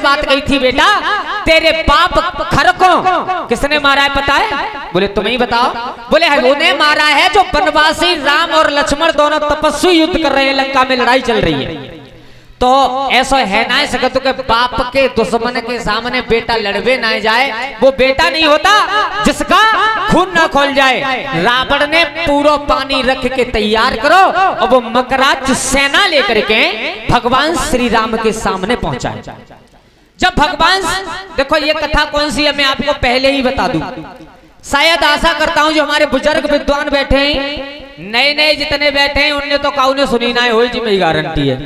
बात कही थी, बेटा तेरे बाप खर को किसने मारा है पता है? बोले तुम ही बताओ। बोले उन्हें मारा है जो वनवासी राम और लक्ष्मण दोनों तपस्वी युद्ध कर रहे हैं, लंका में लड़ाई चल रही है। तो ऐसा है ना सकत के बाप के दुश्मन के सामने बेटा लड़वे ना जाए, वो बेटा नहीं होता जिसका खून ना खोल जाए। रावण ने पूरा पानी रख के तैयार करो और वो मकराच सेना लेकर के भगवान श्री राम के सामने पहुंचा। जब भगवान, देखो ये कथा कौन सी है मैं आपको पहले ही बता दूं, शायद आशा करता हूं जो हमारे बुजुर्ग विद्वान बैठे हैं, नए नए जितने बैठे हैं उनने तो काउ ने सुनी ना हो, जी मेरी गारंटी है।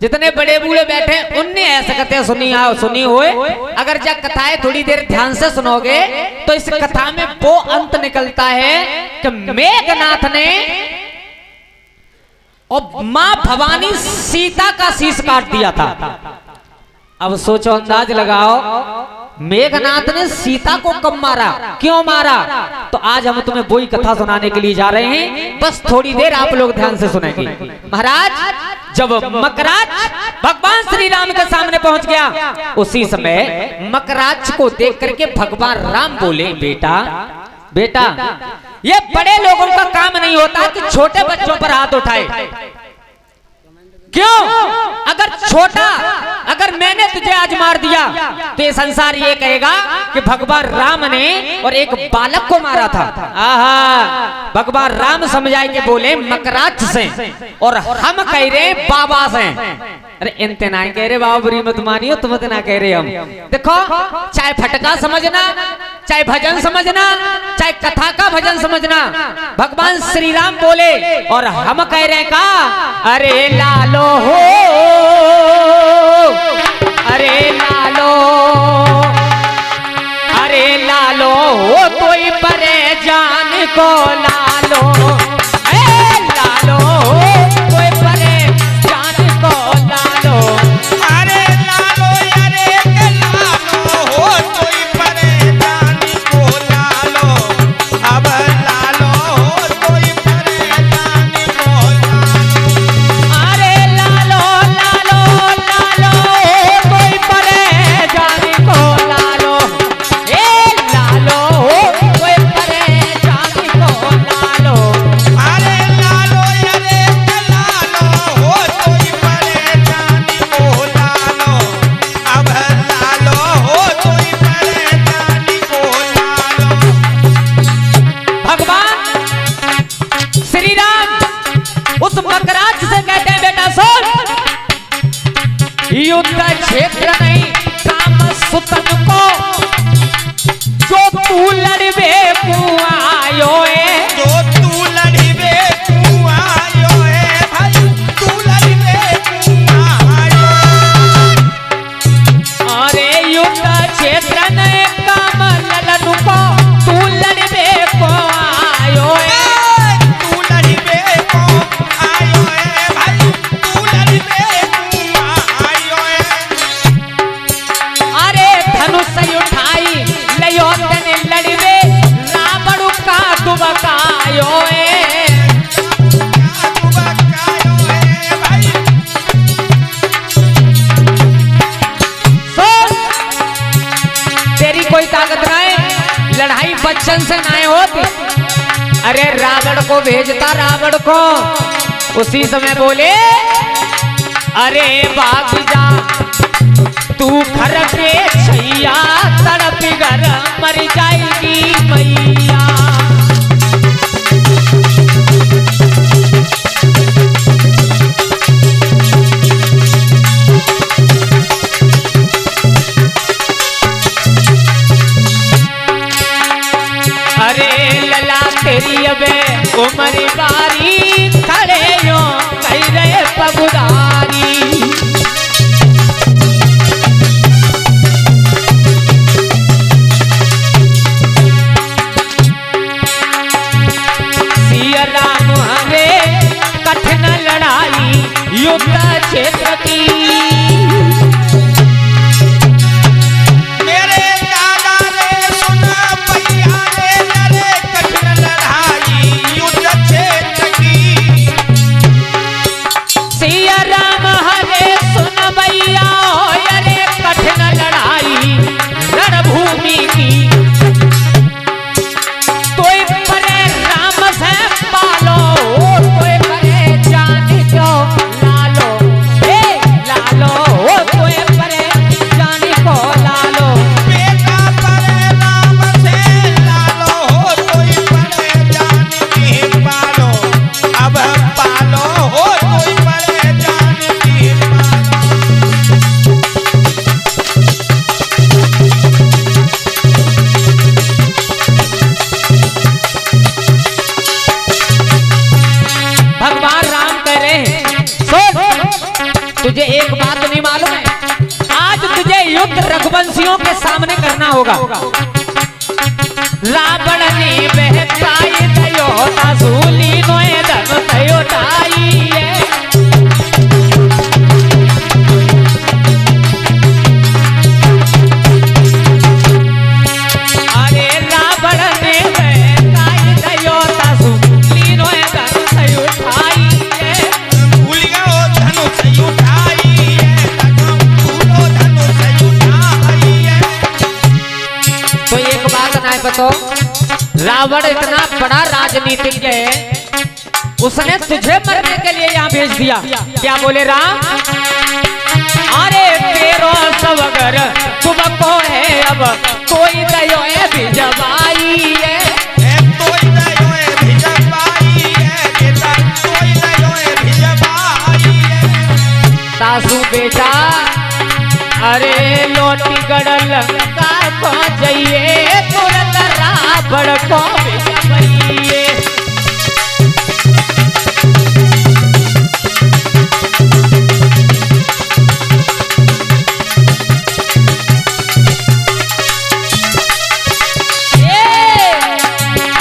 जितने बड़े बूढ़े बैठे उनने ऐसा कहते सुनी हुए। अगर जब कथाएं थोड़ी देर ध्यान से सुनोगे तो इस कथा में वो अंत निकलता है कि मेघनाथ ने और मां भवानी सीता का शीश काट दिया था। अब सोचो, अंदाज लगाओ, मेघनाथ ने सीता को कब मारा, क्यों मारा? तो आज हम तुम्हें वही कथा सुनाने के लिए जा रहे हैं, बस थोड़ी देर आप लोग ध्यान से सुनेंगे। महाराज, जब मकराच भगवान श्री राम के सामने पहुंच गया, उसी समय मकराच को देख करके भगवान राम बोले, बेटा बेटा ये बड़े लोगों का काम नहीं होता कि छोटे बच्चों पर हाथ उठाए। क्यों? अगर मैंने तुझे आज मार दिया तो ये संसार ये कहेगा कि भगवान राम ने और एक बालक को मारा था। आहा, भगवान राम समझाए के बोले मकराच से, और हम कह रहे बाबा से। अरे इतना कह रहे बाबा, बुरी मत मानियो, तुम इतना कह रहे हम। देखो, चाहे फटका समझना, चाहे भजन समझना, चाहे कथा का भजन समझना, भगवान श्री राम बोले और हम कह रहे का, अरे लालो हो, अरे लालो, अरे लालो हो, कोई परे जान को लालो, लालो हो, कोई परे जान को लालो, अरे लालो, अरे लालो हो, कोई परे जान को लालो, अब लालो हो, कोई परे जान को लालो, अरे लालो लालो लालो, कोई परे जान को लालो, ए लालो हो, कोई परे जान को लालो, अरे लालो, अरे लालो हो, कोई परे जान को लालो, अब लालो हो, कोई परे जान को लालो। भगवान श्री राम उस मकराच से कहते हैं, बेटा सुन, युद्ध क्षेत्र नहीं काम सुतन को, जो तू लड़वे आयो है, जो तू लड़िबे तू आयो है भाई, तू लड़िबे तू आयो, अरे युद्ध क्षेत्र नहीं काम ललन को, तू लड़वे आयो है, तू लड़िबे को आयो है भाई, तू लड़िबे तू आयो है, अरे धनुष उठाई लियो तने लड़वे, रावण का दुबकायो है, तू बकायो है भाई, सुन, तेरी कोई ताकत ना है, लड़ाई बच्चन से ना होती। अरे रावण को भेजता, रावण को उसी समय बोले, अरे बाग जा तू घर पे छैया, तड़प घर मर जाएगी मैया, अरे लला तेरी अबे उमर बारी, खड़े यो कह रहे पगुदारी, सिया राम हरे कठिन लड़ाई युद्ध क्षेत्र की, मेरे दादा रे सुना पैया रे, अरे कठिन लड़ाई युद्ध क्षेत्र युद्ध रघुवंशियों के सामने करना होगा। रावण ने बहकाई दयो तासूली नोए धन दयो ताई है। अरे रावण ने बहकाई दयो तासूली नोए धन दयो ताई है। भूल गयो धनुष उठाई है, भूलो धनुष उठाई है। तो एक बात ना बताओ, रावण इतना बड़ा राजनीतिज्ञ है, उसने तुझे मरने के लिए यहाँ भेज दिया। क्या बोले राम? अरे तेरो सवगर तुमको है अब कोई दयो है भिजवाई है। कोई दयो है भिजवाई है, बेटा कोई दयो है भिजवाई है। सासू बेटा अरे लोटी गड़ल का को जाइए तुरंत रावण को भिजवाइए।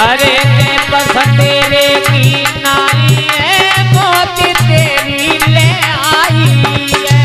अरे ने पसंद तेरे की नाई है, मोती तेरी ले आई है।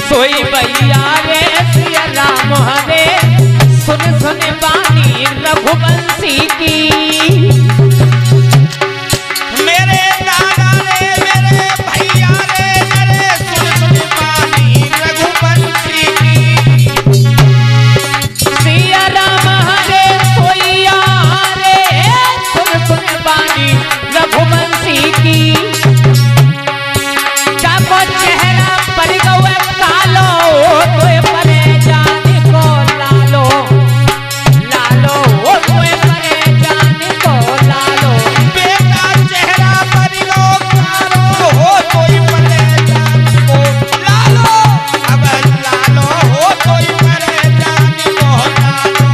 सोई भैया रे सिया राम हरे, सुन सुन बानी रघुवंशी की। मेरे दादा रे मेरे भैया रे मेरे सुन सुन बानी रघुवंशी की। सिया राम हरे सोइया रे, सुन सुन बानी रघुवंशी की। जाको चेहरा पर गए कालो, तोए परे जाने को लालो लालो, ओ तोए परे जाने को लालो। बेटा चेहरा पर लो कारो हो, कोई परेशान को लालो। अब लालो हो, कोई परेशान को लालो।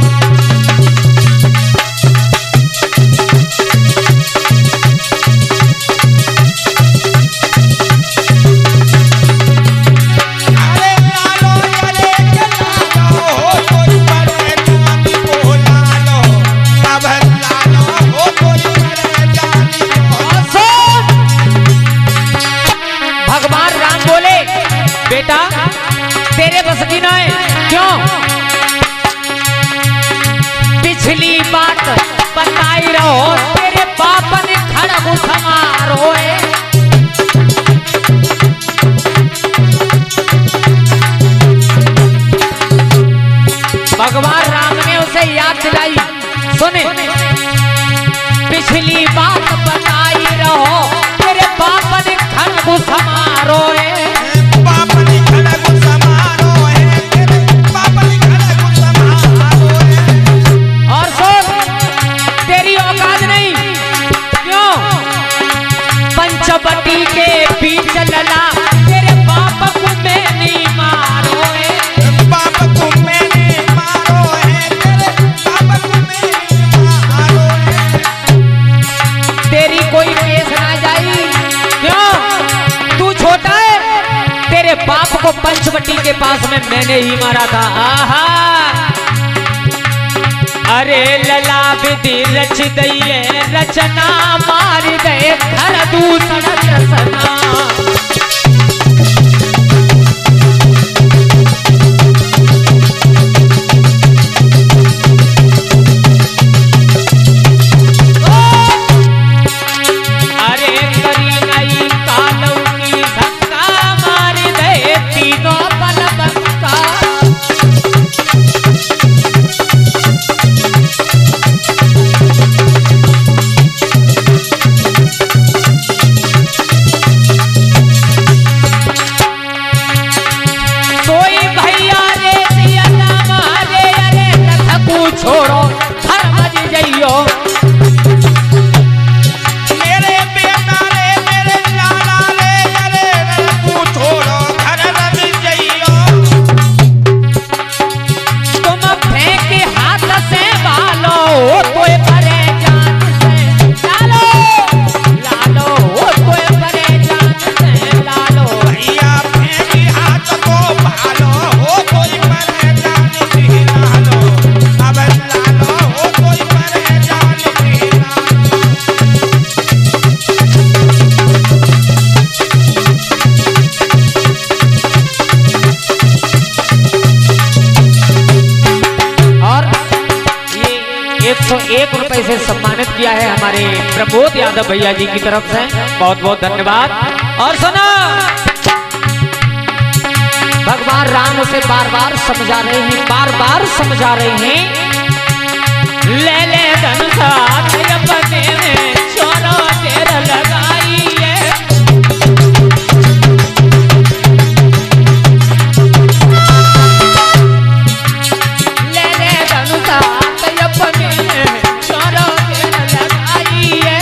अरे लालो अरे लालो हो, कोई परेशान को लालो। अब लालो हो, कोई परेशान को। और सुन, भगवान राम बोले बेटा तेरे बस की ना है। क्यों? पिछली बात बताई रहो, तेरे बाप ने खड़ग समारो है। भगवान राम ने उसे याद दिलाई। सुने, पिछली बात बताई रहो, तेरे बाप ने खड़ग समारो है। बाप ने खड़ग समारो है, तेरे बाप ने खड़ग समारो है। और सुन, तेरी औकात नहीं। क्यों? पंचवटी के बीच लला, तेरे बाप को मैंने मारो है। बाप को मैंने मारो है, तेरे बाप को मैंने मारो है। तेरी कोई केस ना जाई। क्यों? तू छोटा है, तेरे बाप को पंचवटी के पास में मैंने ही मारा था। आहा, अरे लला विधि रच दइए रचना, मार गए घर दूसरा रसना। अरे करी नई कालऊ की धक्का, मार गए तीनों बलबंका। से 101 रुपए से सम्मानित किया है हमारे प्रमोद यादव भैया जी की तरफ से, बहुत बहुत धन्यवाद। और सुनो, भगवान राम उसे बार बार समझा रहे हैं, बार बार समझा रहे हैं, ले ले धनुषा अपने में छोरो तेरा लगाई है। ले ले धनुषा अपने में छोरो तेरा लगाई है।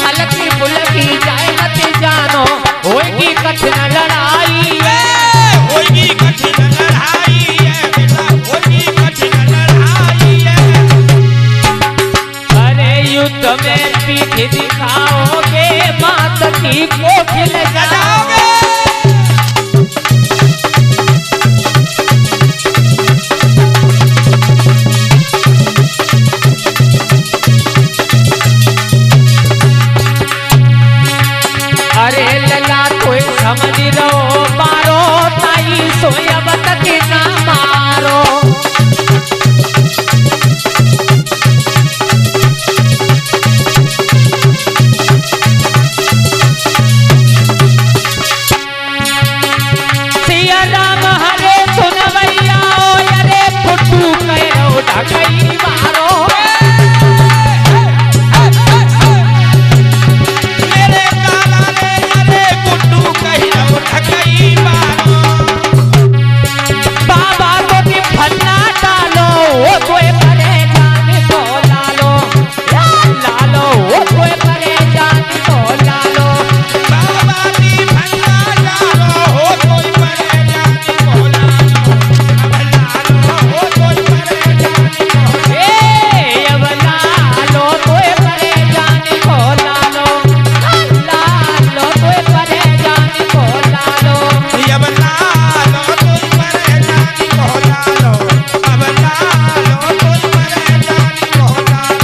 हलकी बुलकी जाए मत जानो, होगी कठिन लड़ाई है, होगी कठिन लड़ाई है बेटा, होगी कठिन लड़ाई है। अरे युद्ध में पीठ दिखाओगे, मात की कोकिल जाओगे। अरे लला कोई समझ रो मारो, ताई सोया तक ना मारो। सिया राम हरे सुनवैया, अरे फुटू कहो ढकई मारो। मेरे काला रे अरे गुड्डू कही रहो ढकई मारो। बाबा को भी फन्ना डालो, वो कोई परेशान को लालो, लालो वो कोई परेशान को लालो। बाबा की भंगा डालो, हो कोई परेशानी को लालो। अब लालो हो कोई परेशानी को। ए अब लालो कोई परेशान को लालो, लालो कोई परेशान को लालो। अब लालो कोई परेशानी को लालो। अब लालो कोई परेशानी को लालो।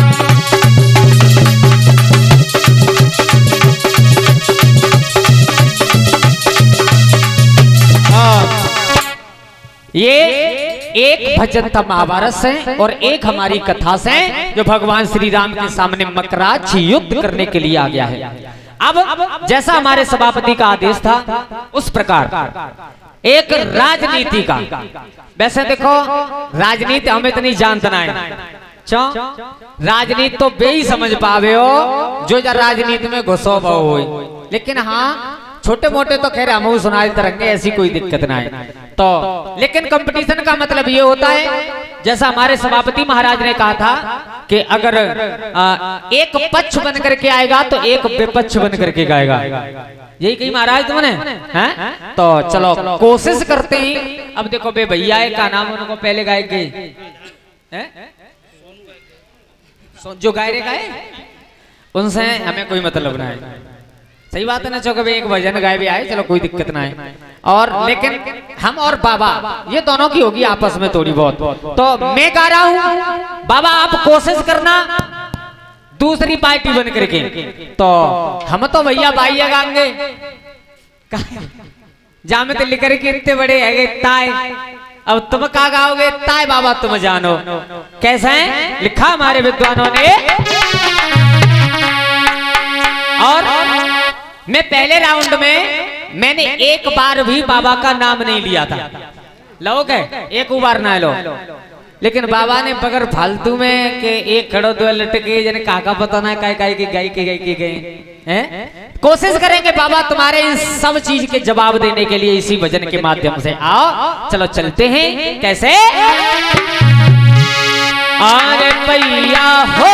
ये एक भजन था महाभारत से और एक हमारी कथा से, जो भगवान श्री राम के सामने मकराक्ष युद्ध करने के लिए आ गया है। अब जैसा हमारे सभापति का आदेश था उस प्रकार एक राजनीति का, वैसे देखो राजनीति हम इतनी जानते ना राजनीति तो बे ही समझ पावे हो जो राजनीति में घुसो बहु हो, लेकिन हाँ छोटे मोटे तो खैर हम सुनाई तरंगे, ऐसी कोई दिक्कत ना है। तो लेकिन कंपटीशन का मतलब ये होता है, जैसा हमारे सभापति महाराज ने कहा था कि अगर एक पक्ष बन करके आएगा तो एक विपक्ष बन करके गाएगा। यही कही महाराज तुमने हैं? तो चलो कोशिश करते हैं। अब देखो बे भैया का नाम उनको पहले गाय गए जो गाय रे गाय, उनसे हमें कोई मतलब ना है। सही बात है ना, चौक एक भजन गाय भी आए, चलो कोई दिक्कत ना है। और लेकिन हम और बाबा ये दोनों की होगी आपस में थोड़ी बहुत। तो मैं गा रहा हूँ, बाबा आप कोशिश करना दूसरी पार्टी बन करके। तो हम तो भैया भाई गाएंगे, जामे तो लिख करके इतने बड़े है ताए, अब तुम क्या गाओगे? ताए बाबा तुम जानो। कैसा है लिखा हमारे विद्वानों ने। और मैं पहले राउंड में मैंने एक बार भी बाबा का नाम नहीं लिया था, लोग है एक बार ना लो, लेकिन बाबा ने बगैर फालतू में के एक खड़ो दो लटके जने काका पता ना काय काय के गाय के गए हैं। कोशिश करेंगे बाबा तुम्हारे इन सब चीज के जवाब देने के लिए इसी भजन के माध्यम से। आओ चलो चलते हैं। कैसे? अरे भैया हो